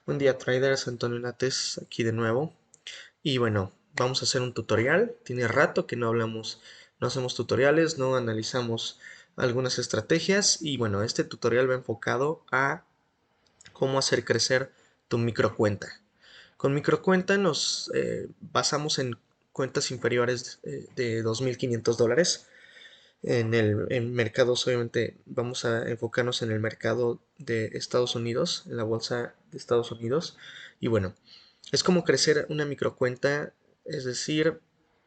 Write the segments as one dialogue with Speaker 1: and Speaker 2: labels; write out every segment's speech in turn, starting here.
Speaker 1: Buen día traders, Antonio Nates aquí de nuevo. Y bueno, vamos a hacer un tutorial. Tiene rato que no hacemos tutoriales, no analizamos algunas estrategias. Y bueno, este tutorial va enfocado a cómo hacer crecer tu microcuenta. Con microcuenta nos basamos en cuentas inferiores de $2,500. En mercados, obviamente, vamos a enfocarnos en el mercado de Estados Unidos, en la bolsa de Estados Unidos. Y bueno, es como crecer una microcuenta, es decir,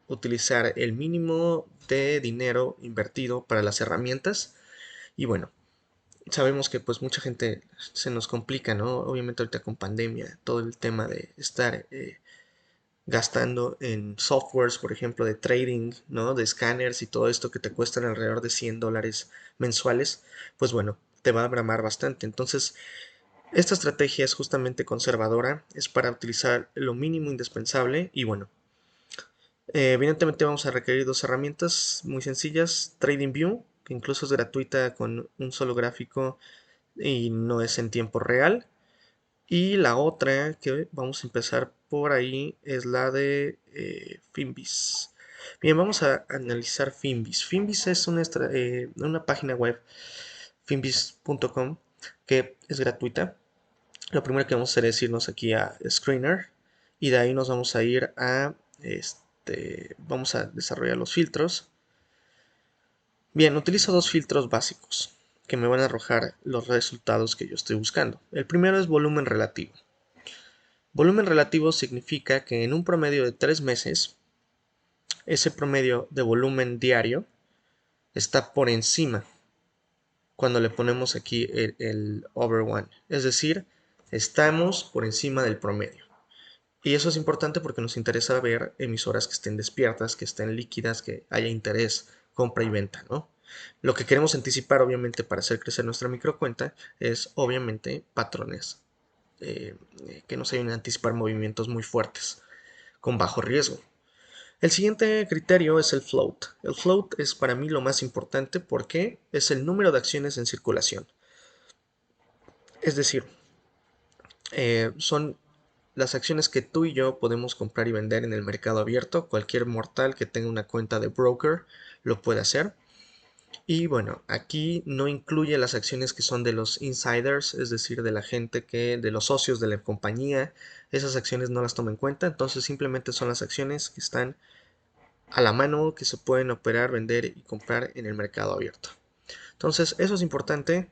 Speaker 1: utilizar el mínimo de dinero invertido para las herramientas. Y bueno, sabemos que pues mucha gente se nos complica, ¿no? Obviamente ahorita con pandemia, todo el tema de estar gastando en softwares, por ejemplo, de trading, ¿no? De scanners y todo esto que te cuestan alrededor de $100 mensuales, pues bueno, te va a bramar bastante. Entonces, esta estrategia es justamente conservadora, es para utilizar lo mínimo indispensable y bueno, evidentemente vamos a requerir dos herramientas muy sencillas, TradingView, que incluso es gratuita con un solo gráfico y no es en tiempo real. Y la otra que vamos a empezar por ahí es la de Finbis. Bien, vamos a analizar Finbis. Finbis es una página web, finbis.com, que es gratuita. Lo primero que vamos a hacer es irnos aquí a Screener y de ahí nos vamos a ir a vamos a desarrollar los filtros. Bien, utilizo dos filtros básicos que me van a arrojar los resultados que yo estoy buscando. El primero es volumen relativo. Volumen relativo significa que en un promedio de 3 meses, ese promedio de volumen diario está por encima cuando le ponemos aquí el over one. Es decir, estamos por encima del promedio. Y eso es importante porque nos interesa ver emisoras que estén despiertas, que estén líquidas, que haya interés, compra y venta, ¿no? Lo que queremos anticipar, obviamente, para hacer crecer nuestra microcuenta es, obviamente, patrones que nos ayuden a anticipar movimientos muy fuertes, con bajo riesgo. El siguiente criterio es el float. El float es para mí lo más importante porque es el número de acciones en circulación. Es decir, son las acciones que tú y yo podemos comprar y vender en el mercado abierto. Cualquier mortal que tenga una cuenta de broker lo puede hacer. Y bueno, aquí no incluye las acciones que son de los insiders, es decir, de la gente de los socios de la compañía. Esas acciones no las toma en cuenta, entonces simplemente son las acciones que están a la mano, que se pueden operar, vender y comprar en el mercado abierto. Entonces, eso es importante.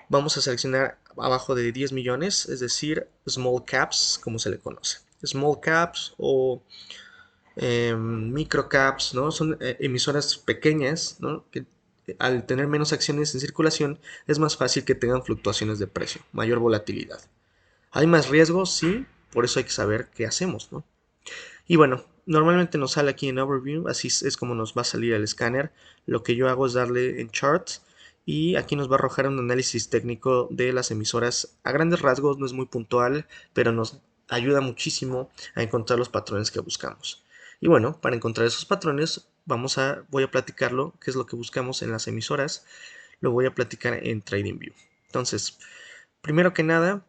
Speaker 1: Vamos a seleccionar abajo de 10 millones, es decir, small caps, como se le conoce. Small caps o micro caps, ¿no? Son emisoras pequeñas, ¿no? Que al tener menos acciones en circulación es más fácil que tengan fluctuaciones de precio, mayor volatilidad. Hay más riesgo, sí, por eso hay que saber qué hacemos, ¿no? Y bueno, normalmente nos sale aquí en Overview, así es como nos va a salir el escáner. Lo que yo hago es darle en Charts y aquí nos va a arrojar un análisis técnico de las emisoras. A grandes rasgos no es muy puntual, pero nos ayuda muchísimo a encontrar los patrones que buscamos. Y bueno, para encontrar esos patrones voy a platicarlo, qué es lo que buscamos en las emisoras, lo voy a platicar en TradingView. Entonces, primero que nada,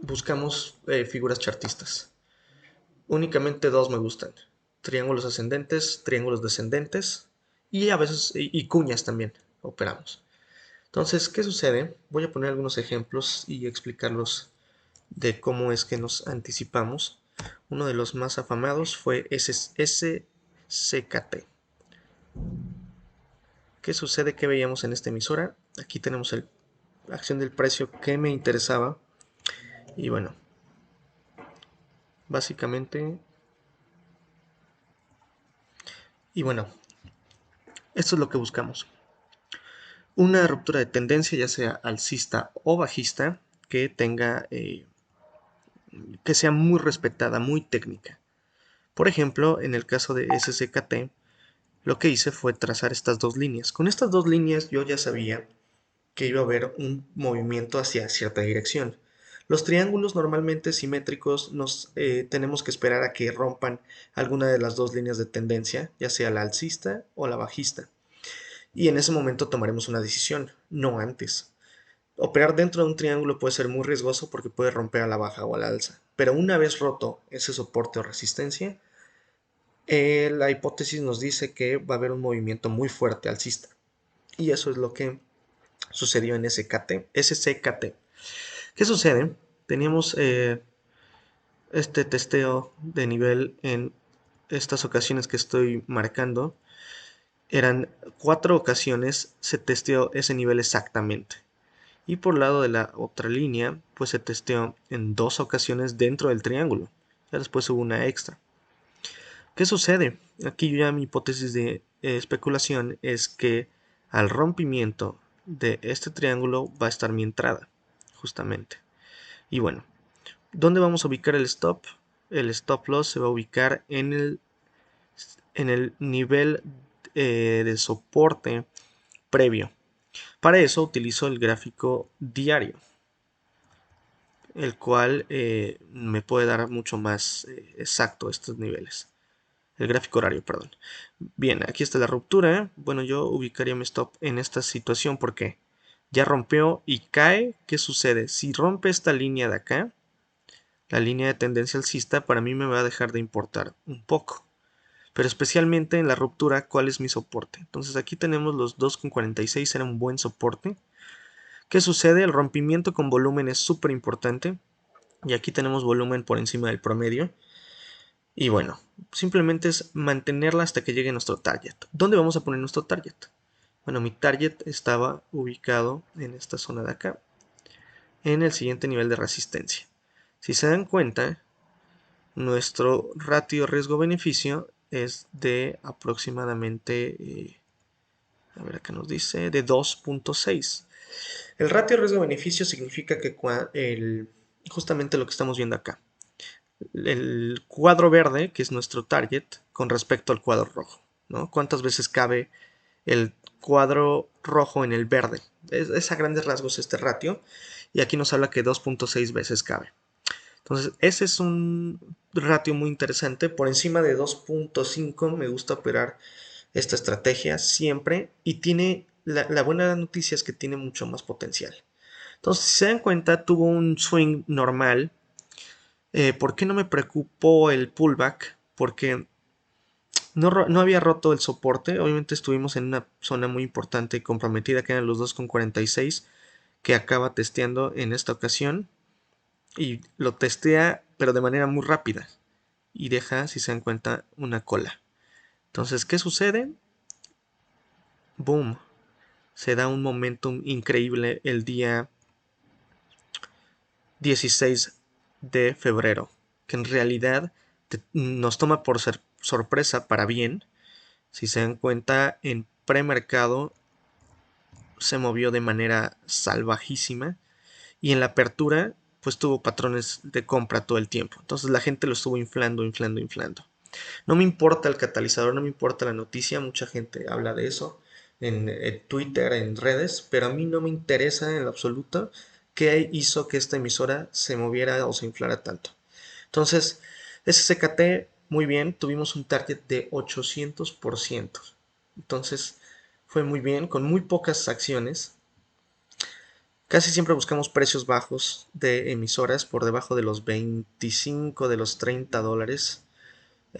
Speaker 1: buscamos figuras chartistas. Únicamente dos me gustan. Triángulos ascendentes, triángulos descendentes y a veces y cuñas también operamos. Entonces, ¿qué sucede? Voy a poner algunos ejemplos y explicarlos de cómo es que nos anticipamos. Uno de los más afamados fue SCKT. ¿Qué sucede? ¿Qué veíamos en esta emisora? Aquí tenemos la acción del precio que me interesaba. Y bueno, básicamente... Y bueno, esto es lo que buscamos. Una ruptura de tendencia, ya sea alcista o bajista, que que sea muy respetada, muy técnica. Por ejemplo, en el caso de SCKT, lo que hice fue trazar estas dos líneas. Con estas dos líneas yo ya sabía que iba a haber un movimiento hacia cierta dirección. Los triángulos normalmente simétricos tenemos que esperar a que rompan alguna de las dos líneas de tendencia, ya sea la alcista o la bajista. Y en ese momento tomaremos una decisión, no antes. Operar dentro de un triángulo puede ser muy riesgoso porque puede romper a la baja o a la alza. Pero una vez roto ese soporte o resistencia, la hipótesis nos dice que va a haber un movimiento muy fuerte alcista. Y eso es lo que sucedió en SCKT. ¿Qué sucede? Teníamos este testeo de nivel en estas ocasiones que estoy marcando. Eran 4 ocasiones se testeó ese nivel exactamente. Y por lado de la otra línea, pues se testeó en 2 ocasiones dentro del triángulo. Ya después hubo una extra. ¿Qué sucede? Aquí ya mi hipótesis de especulación es que al rompimiento de este triángulo va a estar mi entrada, justamente. Y bueno, ¿dónde vamos a ubicar el stop? El stop loss se va a ubicar en el nivel de soporte previo. Para eso utilizo el gráfico diario, el cual me puede dar mucho más exacto estos niveles. El gráfico horario, perdón. Bien, aquí está la ruptura. Bueno, yo ubicaría mi stop en esta situación porque ya rompió y cae. ¿Qué sucede? Si rompe esta línea de acá, la línea de tendencia alcista, para mí me va a dejar de importar un poco. Pero especialmente en la ruptura, ¿cuál es mi soporte? Entonces aquí tenemos los 2,46, era un buen soporte. ¿Qué sucede? El rompimiento con volumen es súper importante. Y aquí tenemos volumen por encima del promedio. Y bueno, simplemente es mantenerla hasta que llegue nuestro target. ¿Dónde vamos a poner nuestro target? Bueno, mi target estaba ubicado en esta zona de acá, en el siguiente nivel de resistencia. Si se dan cuenta, nuestro ratio riesgo-beneficio es de aproximadamente, a ver acá nos dice, de 2,6. El ratio riesgo-beneficio significa que justamente lo que estamos viendo acá. El cuadro verde, que es nuestro target, con respecto al cuadro rojo, ¿no? ¿Cuántas veces cabe el cuadro rojo en el verde? Es a grandes rasgos este ratio, y aquí nos habla que 2,6 veces cabe. Entonces, ese es un ratio muy interesante. Por encima de 2,5 me gusta operar esta estrategia siempre, y tiene la buena noticia es que tiene mucho más potencial. Entonces, si se dan cuenta, tuvo un swing normal. ¿Por qué no me preocupó el pullback? Porque no había roto el soporte. Obviamente estuvimos en una zona muy importante y comprometida, que eran los 2,46, que acaba testeando en esta ocasión. Y lo testea, pero de manera muy rápida. Y deja, si se dan cuenta, una cola. Entonces, ¿qué sucede? Boom. Se da un momentum increíble el día 16 de febrero, que en realidad nos toma por sorpresa para bien. Si se dan cuenta, en premercado se movió de manera salvajísima, y en la apertura pues tuvo patrones de compra todo el tiempo. Entonces la gente lo estuvo inflando, inflando, inflando. No me importa el catalizador, no me importa la noticia, mucha gente habla de eso en Twitter, en redes, pero a mí no me interesa en lo absoluto qué hizo que esta emisora se moviera o se inflara tanto. Entonces, SCKT, muy bien, tuvimos un target de 800%. Entonces, fue muy bien, con muy pocas acciones. Casi siempre buscamos precios bajos de emisoras por debajo de los 25, de los $30.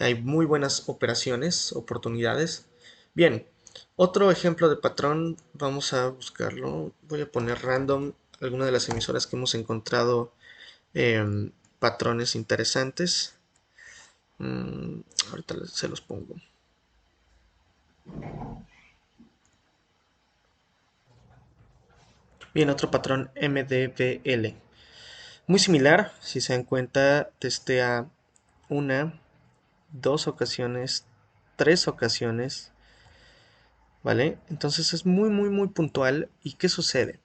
Speaker 1: Hay muy buenas operaciones, oportunidades. Bien, otro ejemplo de patrón, vamos a buscarlo. Voy a poner random algunas de las emisoras que hemos encontrado patrones interesantes. Ahorita se los pongo. Bien, otro patrón MDVL. Muy similar, si se dan cuenta, testea una, dos ocasiones, tres ocasiones, ¿vale? Entonces es muy, muy, muy puntual. ¿Y qué sucede?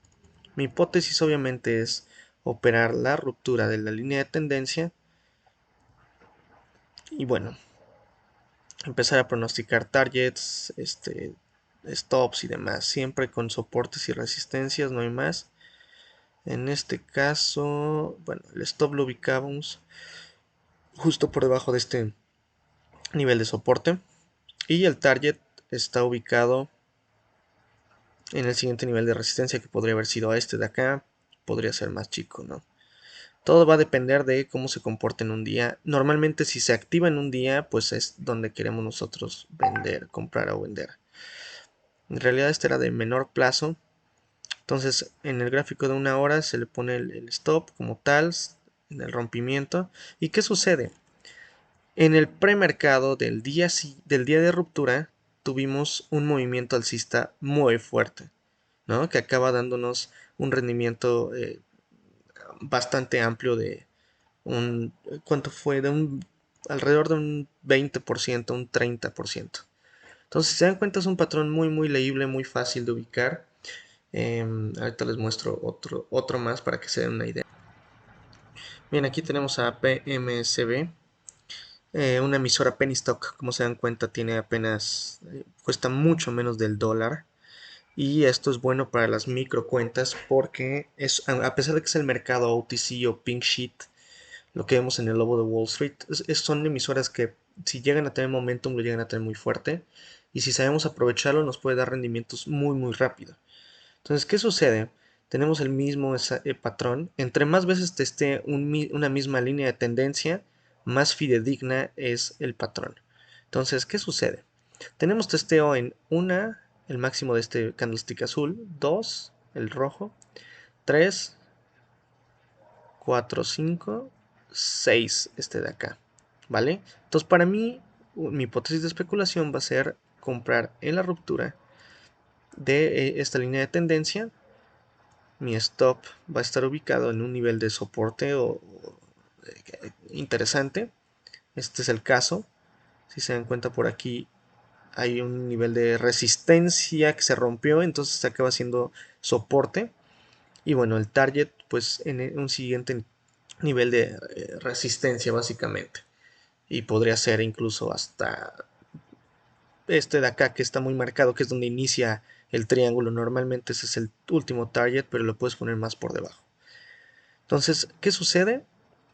Speaker 1: Mi hipótesis obviamente es operar la ruptura de la línea de tendencia y bueno, empezar a pronosticar targets, stops y demás, siempre con soportes y resistencias, no hay más. En este caso, bueno, el stop lo ubicamos justo por debajo de este nivel de soporte, y el target está ubicado En el siguiente nivel de resistencia, que podría haber sido este de acá, podría ser más chico, ¿no? Todo va a depender de cómo se comporte en un día. Normalmente si se activa en un día, pues es donde queremos nosotros vender, comprar o vender. En realidad este era de menor plazo. Entonces en el gráfico de una hora se le pone el stop como tal, en el rompimiento. ¿Y qué sucede? En el premercado del día de ruptura tuvimos un movimiento alcista muy fuerte, ¿no? Que acaba dándonos un rendimiento bastante amplio de un, ¿cuánto fue? Alrededor de un 20%, un 30%. Entonces, si se dan cuenta, es un patrón muy leíble, muy fácil de ubicar. Ahorita les muestro otro más para que se den una idea. Bien, aquí tenemos a PMSB, una emisora penny stock. Como se dan cuenta, tiene apenas, cuesta mucho menos del dólar. Y esto es bueno para las micro cuentas porque a pesar de que es el mercado OTC o Pink Sheet, lo que vemos en el lobo de Wall Street, son emisoras que si llegan a tener momentum lo llegan a tener muy fuerte y si sabemos aprovecharlo nos puede dar rendimientos muy rápido. Entonces, ¿qué sucede? Tenemos el mismo patrón. Entre más veces teste una misma línea de tendencia, más fidedigna es el patrón. Entonces, ¿qué sucede? Tenemos testeo en una, el máximo de este candlestick azul, 2, el rojo, 3, 4, 5, 6 este de acá, ¿vale? Entonces para mí, mi hipótesis de especulación va a ser comprar en la ruptura de esta línea de tendencia. Mi stop va a estar ubicado en un nivel de soporte interesante. Este es el caso. Si se dan cuenta por aquí hay un nivel de resistencia que se rompió, entonces se acaba siendo soporte. Y bueno, el target pues en un siguiente nivel de resistencia básicamente. Y podría ser incluso hasta este de acá que está muy marcado, que es donde inicia el triángulo. Normalmente ese es el último target, pero lo puedes poner más por debajo. Entonces, ¿qué sucede?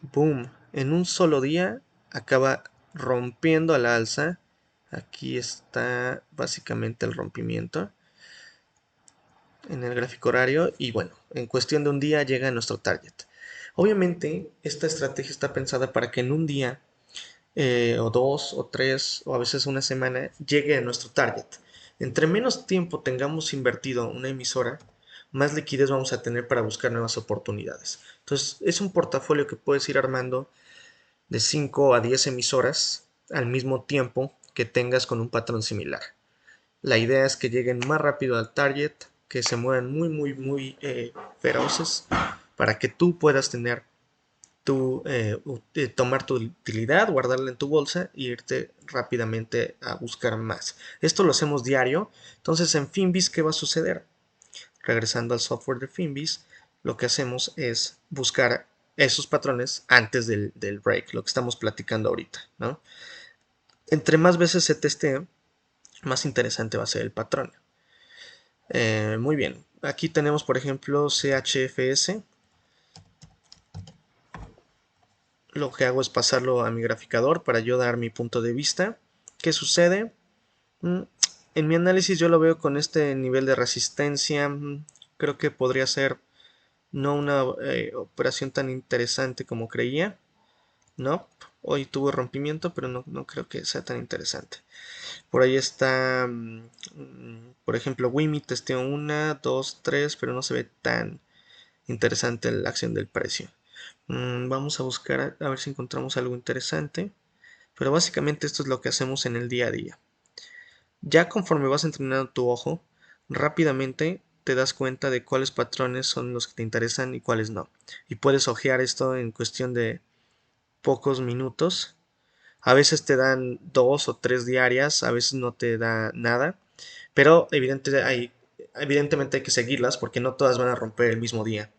Speaker 1: Boom, en un solo día acaba rompiendo a la alza. Aquí está básicamente el rompimiento en el gráfico horario y bueno, en cuestión de un día llega a nuestro target. Obviamente, esta estrategia está pensada para que en un día o dos o tres o a veces una semana llegue a nuestro target. Entre menos tiempo tengamos invertido una emisora, más liquidez vamos a tener para buscar nuevas oportunidades. Entonces es un portafolio que puedes ir armando de 5 a 10 emisoras al mismo tiempo que tengas con un patrón similar. La idea es que lleguen más rápido al target, que se muevan muy feroces para que tú puedas tener tomar tu utilidad, guardarla en tu bolsa e irte rápidamente a buscar más. Esto lo hacemos diario. Entonces en Finviz, ¿qué va a suceder? Regresando al software de Finviz, lo que hacemos es buscar esos patrones antes del break, lo que estamos platicando ahorita, ¿no? Entre más veces se testee, más interesante va a ser el patrón. Muy bien, aquí tenemos por ejemplo CHFS. Lo que hago es pasarlo a mi graficador para yo dar mi punto de vista. ¿Qué sucede? En mi análisis yo lo veo con este nivel de resistencia. Creo que podría ser no una operación tan interesante como creía. No, hoy tuvo rompimiento, pero no creo que sea tan interesante. Por ahí está, por ejemplo, Wimi testeó una, dos, tres, pero no se ve tan interesante la acción del precio. Vamos a buscar a ver si encontramos algo interesante. Pero básicamente esto es lo que hacemos en el día a día. Ya conforme vas entrenando tu ojo, rápidamente te das cuenta de cuáles patrones son los que te interesan y cuáles no. Y puedes ojear esto en cuestión de pocos minutos. A veces te dan 2 o 3 diarias, a veces no te da nada. Pero evidentemente hay que seguirlas porque no todas van a romper el mismo día.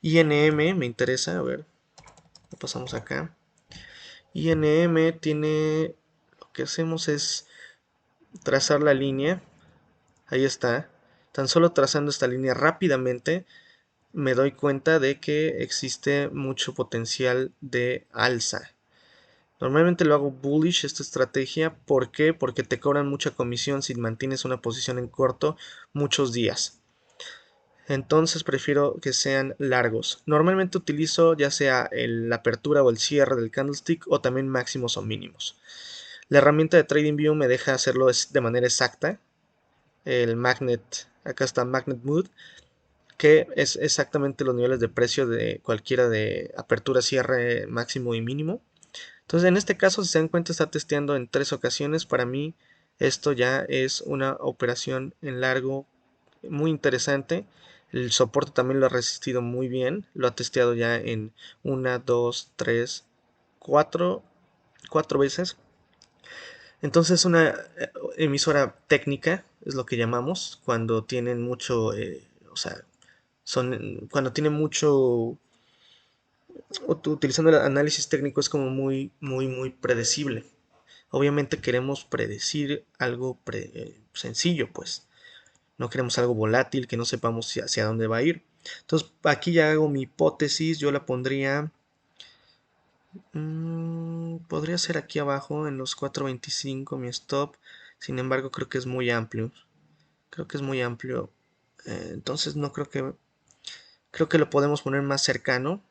Speaker 1: INM me interesa, a ver, lo pasamos acá. INM tiene, lo que hacemos es trazar la línea, ahí está, tan solo trazando esta línea rápidamente me doy cuenta de que existe mucho potencial de alza. Normalmente lo hago bullish esta estrategia, ¿por qué? Porque te cobran mucha comisión si mantienes una posición en corto muchos días. Entonces prefiero que sean largos. Normalmente utilizo ya sea la apertura o el cierre del candlestick o también máximos o mínimos. La herramienta de TradingView me deja hacerlo de manera exacta. El Magnet, acá está Magnet Mood, que es exactamente los niveles de precio de cualquiera de apertura, cierre, máximo y mínimo. Entonces en este caso, si se dan cuenta, está testeando en 3 ocasiones. Para mí esto ya es una operación en largo muy interesante. El soporte también lo ha resistido muy bien. Lo ha testeado ya en 1, 2, 3, 4 veces. Entonces una emisora técnica es lo que llamamos cuando tienen mucho, o sea, cuando tienen mucho, utilizando el análisis técnico es como muy predecible. Obviamente queremos predecir algo sencillo, pues. No queremos algo volátil que no sepamos hacia dónde va a ir. Entonces aquí ya hago mi hipótesis, yo la pondría, podría ser aquí abajo en los 4.25 mi stop, sin embargo creo que es muy amplio, entonces no creo que lo podemos poner más cercano,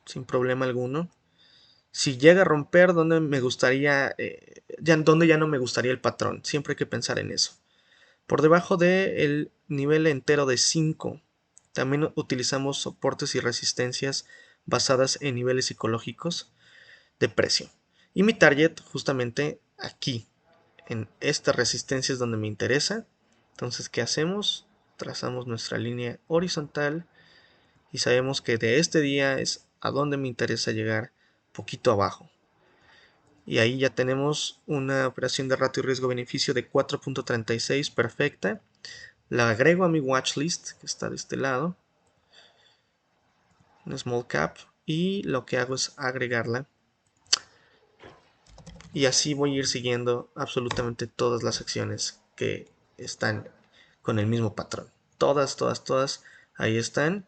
Speaker 1: sin problema alguno. Si llega a romper, donde me gustaría, donde ya no me gustaría el patrón, siempre hay que pensar en eso. Por debajo del nivel entero de 5, también utilizamos soportes y resistencias basadas en niveles psicológicos de precio. Y mi target justamente aquí, en esta resistencia es donde me interesa. Entonces, ¿qué hacemos? Trazamos nuestra línea horizontal y sabemos que de este día es a donde me interesa llegar, poquito abajo. Y ahí ya tenemos una operación de ratio riesgo-beneficio de 4.36 perfecta. La agrego a mi watchlist, que está de este lado, en small cap, y lo que hago es agregarla. Y así voy a ir siguiendo absolutamente todas las acciones que están con el mismo patrón. Todas, ahí están.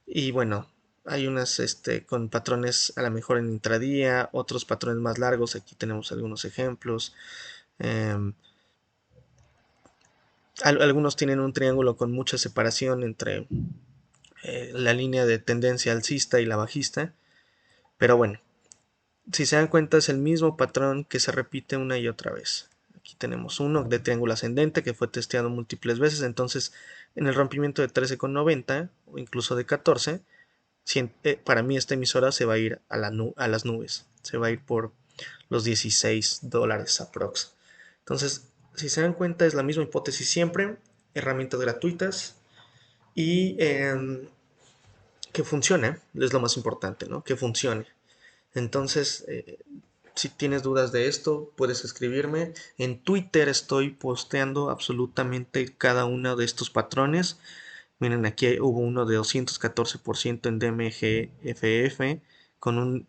Speaker 1: Y bueno, hay unas con patrones a lo mejor en intradía, otros patrones más largos. Aquí tenemos algunos ejemplos. Eh, algunos tienen un triángulo con mucha separación entre la línea de tendencia alcista y la bajista. Pero bueno, si se dan cuenta es el mismo patrón que se repite una y otra vez. Aquí tenemos uno de triángulo ascendente que fue testeado múltiples veces. Entonces en el rompimiento de 13,90 o incluso de 14, para mí esta emisora se va a ir a las nubes. Se va a ir por los $16 aprox. Entonces, si se dan cuenta, es la misma hipótesis siempre. Herramientas gratuitas y que funcione, es lo más importante, ¿no? Que funcione. Entonces, si tienes dudas de esto, puedes escribirme. En Twitter estoy posteando absolutamente cada uno de estos patrones. Miren, aquí hubo uno de 214% en DMGFF con un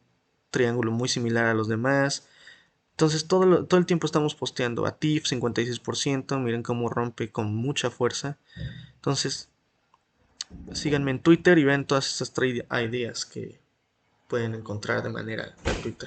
Speaker 1: triángulo muy similar a los demás. Entonces todo el tiempo estamos posteando a TIF 56%. Miren cómo rompe con mucha fuerza. Entonces síganme en Twitter y vean todas estas trade ideas que pueden encontrar de manera gratuita.